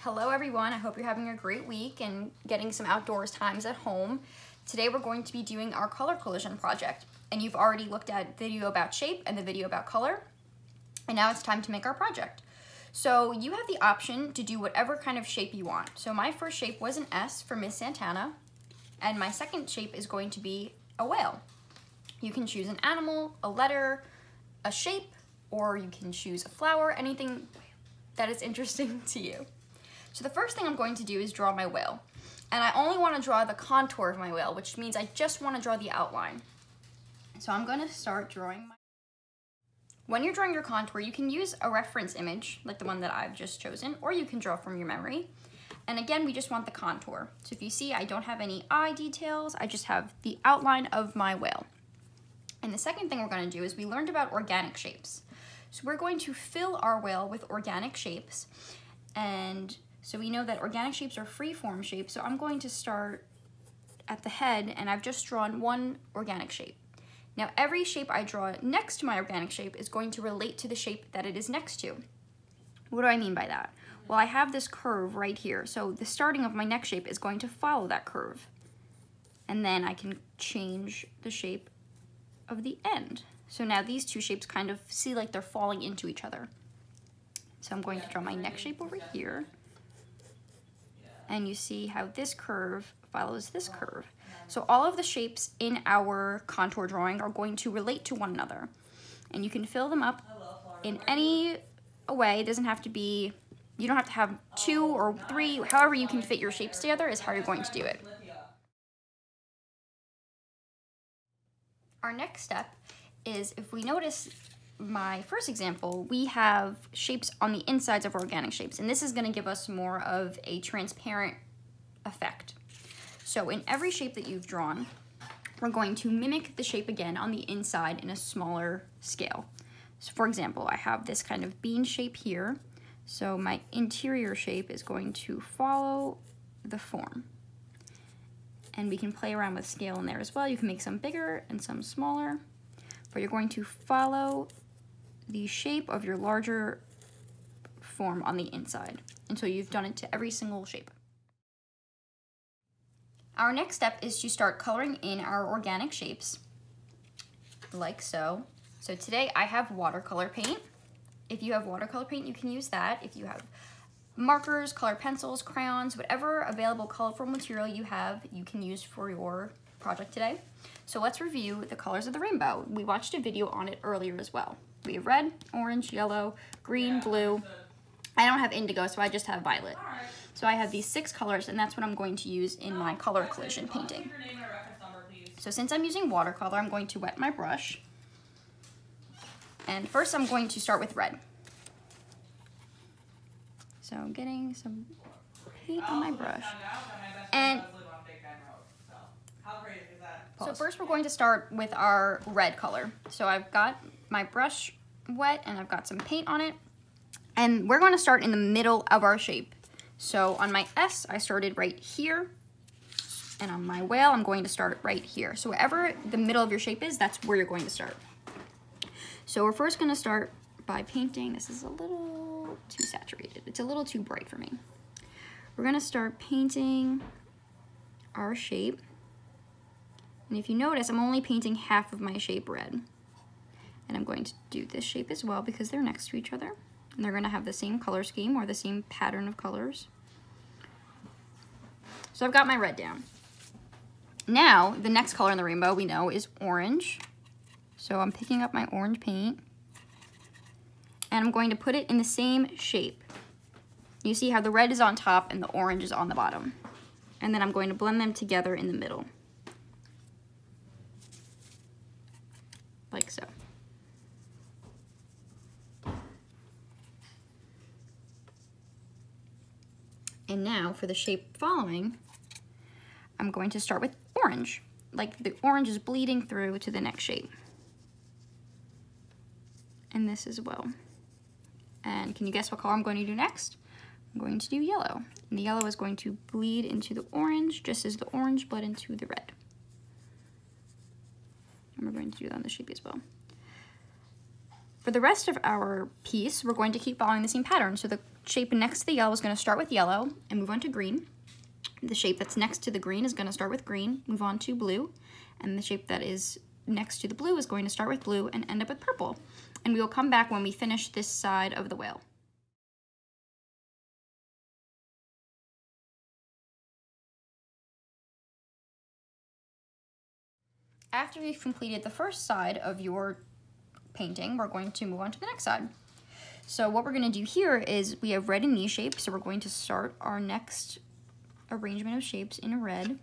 Hello everyone, I hope you're having a great week and getting some outdoors times at home. Today we're going to be doing our color collision project, and you've already looked at the video about shape and the video about color, and now it's time to make our project. So you have the option to do whatever kind of shape you want. So my first shape was an S for Miss Santana, and my second shape is going to be a whale. You can choose an animal, a letter, a shape, or you can choose a flower, anything that is interesting to you. So the first thing I'm going to do is draw my whale. And I only want to draw the contour of my whale, which means I just want to draw the outline. So I'm going to start drawing my... When you're drawing your contour, you can use a reference image, like the one that I've just chosen, or you can draw from your memory. And again, we just want the contour. So if you see, I don't have any eye details, I just have the outline of my whale. And the second thing we're going to do is we learned about organic shapes. So we're going to fill our whale with organic shapes, and so we know that organic shapes are free-form shapes, so I'm going to start at the head, and I've just drawn one organic shape. Now every shape I draw next to my organic shape is going to relate to the shape that it is next to. What do I mean by that? Well, I have this curve right here, so the starting of my next shape is going to follow that curve. And then I can change the shape of the end. So now these two shapes kind of see like they're falling into each other. So I'm going to draw my next shape over here. And you see how this curve follows this curve. So all of the shapes in our contour drawing are going to relate to one another. And you can fill them up in any way. It doesn't have to be, you don't have to have 2 or 3, however you can fit your shapes together is how you're going to do it. Our next step is, if we notice my first example, we have shapes on the insides of organic shapes, and this is going to give us more of a transparent effect. So in every shape that you've drawn, we're going to mimic the shape again on the inside in a smaller scale. So for example, I have this kind of bean shape here, so my interior shape is going to follow the form. And we can play around with scale in there as well. You can make some bigger and some smaller, but you're going to follow the shape of your larger form on the inside until you've done it to every single shape. Our next step is to start coloring in our organic shapes, like so. So today I have watercolor paint. If you have watercolor paint, you can use that. If you have markers, colored pencils, crayons, whatever available colorful material you have, you can use for your project today. So let's review the colors of the rainbow. We watched a video on it earlier as well. We have red, orange, yellow, green, blue. I don't have indigo, so I just have violet. So I have these 6 colors, and that's what I'm going to use in my color collision painting. So since I'm using watercolor, I'm going to wet my brush. And first I'm going to start with red. So I'm getting some paint on my brush. And so first we're going to start with our red color. So I've got my brush wet and I've got some paint on it. And we're going to start in the middle of our shape. So on my S, I started right here. And on my whale, I'm going to start right here. So wherever the middle of your shape is, that's where you're going to start. So we're first going to start by painting. This is a little too saturated. It's a little too bright for me. We're going to start painting our shape. And if you notice, I'm only painting half of my shape red. And I'm going to do this shape as well because they're next to each other. And they're going to have the same color scheme or the same pattern of colors. So I've got my red down. Now, the next color in the rainbow we know is orange. So I'm picking up my orange paint. And I'm going to put it in the same shape. You see how the red is on top and the orange is on the bottom. And then I'm going to blend them together in the middle. Like so. And now for the shape following, I'm going to start with orange. Like the orange is bleeding through to the next shape. And this as well. And can you guess what color I'm going to do next? I'm going to do yellow. And the yellow is going to bleed into the orange just as the orange bled into the red. And we're going to do that on the shape as well. For the rest of our piece, we're going to keep following the same pattern. So the shape next to the yellow is going to start with yellow and move on to green. The shape that's next to the green is going to start with green, move on to blue, and the shape that is next to the blue is going to start with blue and end up with purple. And we will come back when we finish this side of the whale. After you've completed the first side of your painting, we're going to move on to the next side. So what we're going to do here is we have red in these shapes, so we're going to start our next arrangement of shapes in red.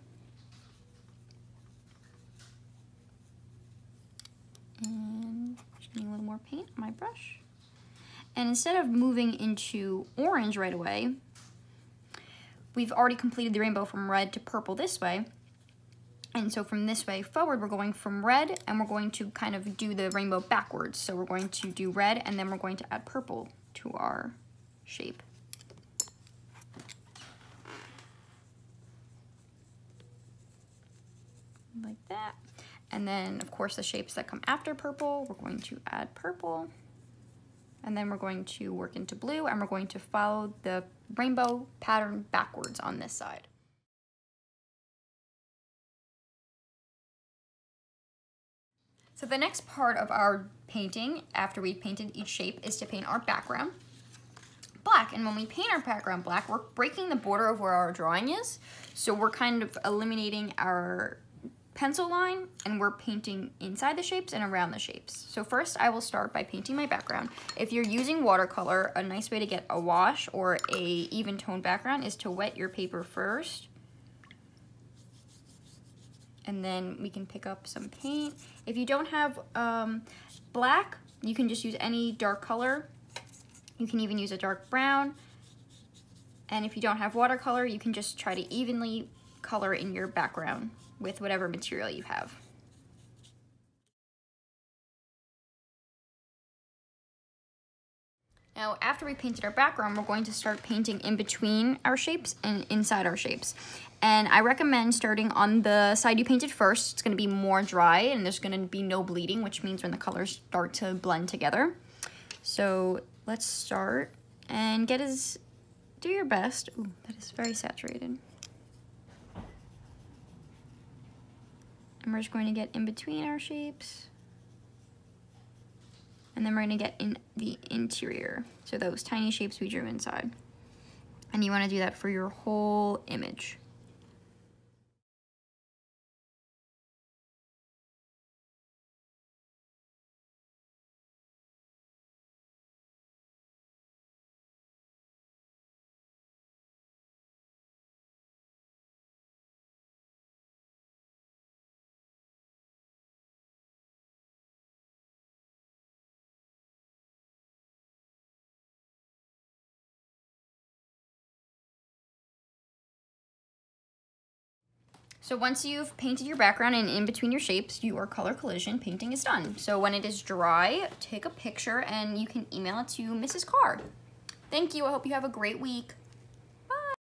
And just getting a little more paint on my brush. And instead of moving into orange right away, we've already completed the rainbow from red to purple this way. And so from this way forward, we're going from red and we're going to kind of do the rainbow backwards. So we're going to do red and then we're going to add purple to our shape. Like that. And then of course the shapes that come after purple, we're going to add purple. And then we're going to work into blue and we're going to follow the rainbow pattern backwards on this side. So the next part of our painting, after we've painted each shape, is to paint our background black. And when we paint our background black, we're breaking the border of where our drawing is. So we're kind of eliminating our pencil line and we're painting inside the shapes and around the shapes. So first I will start by painting my background. If you're using watercolor, a nice way to get a wash or a even tone background is to wet your paper first. And then we can pick up some paint. If you don't have black, you can just use any dark color. You can even use a dark brown. And if you don't have watercolor, you can just try to evenly color in your background with whatever material you have. Now, after we painted our background, we're going to start painting in between our shapes and inside our shapes. And I recommend starting on the side you painted first. It's going to be more dry and there's going to be no bleeding, which means when the colors start to blend together. So let's start and do your best. Ooh, that is very saturated. And we're just going to get in between our shapes. And then we're going to get in the interior. So those tiny shapes we drew inside. And you want to do that for your whole image. So once you've painted your background and in between your shapes, your color collision painting is done. So when it is dry, take a picture and you can email it to Mrs. Carr. Thank you. I hope you have a great week.